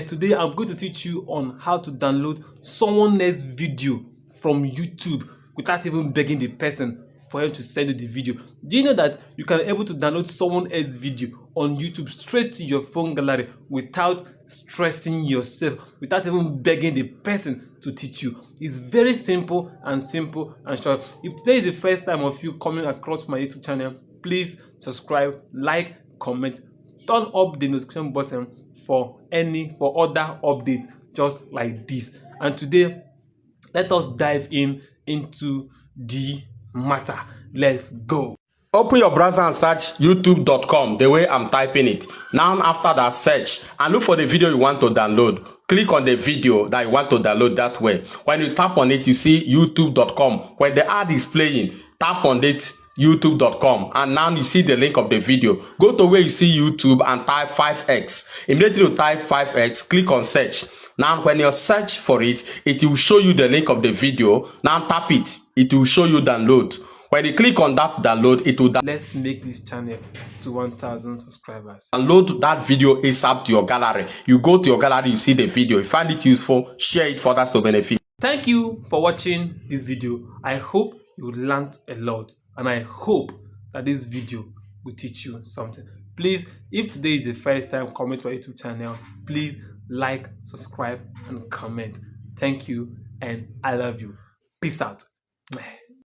Today I'm going to teach you on how to download someone else's video from YouTube without even begging the person for him to send you the video. Do you know that you can be able to download someone else's video on YouTube straight to your phone gallery without stressing yourself, without even begging the person to teach you? It's very simple and short. If today is the first time of you coming across my YouTube channel, please subscribe, like, comment, turn up the notification button for other updates just like this. And today, let us dive into the matter. Let's go. Open your browser and search youtube.com the way I'm typing it. Now after that, search and look for the video you want to download. Click on the video that you want to download that way. When you tap on it, you see youtube.com. When the ad is playing, tap on it, youtube.com, and now you see the link of the video. Go to where you see YouTube and type 5x. Immediately you type 5x, click on search. Now when you search for it, it will show you the link of the video. Now tap it, it will show you download. When you click on that download, it will let's make this channel to 1,000 subscribers. Download that video ASAP to your gallery. You go to your gallery, you see the video, you find it useful, share it for others to benefit. Thank you for watching this video. I hope you learned a lot, and I hope that this video will teach you something. Please, if today is the first time coming to our YouTube channel, please like, subscribe, and comment. Thank you, and I love you. Peace out.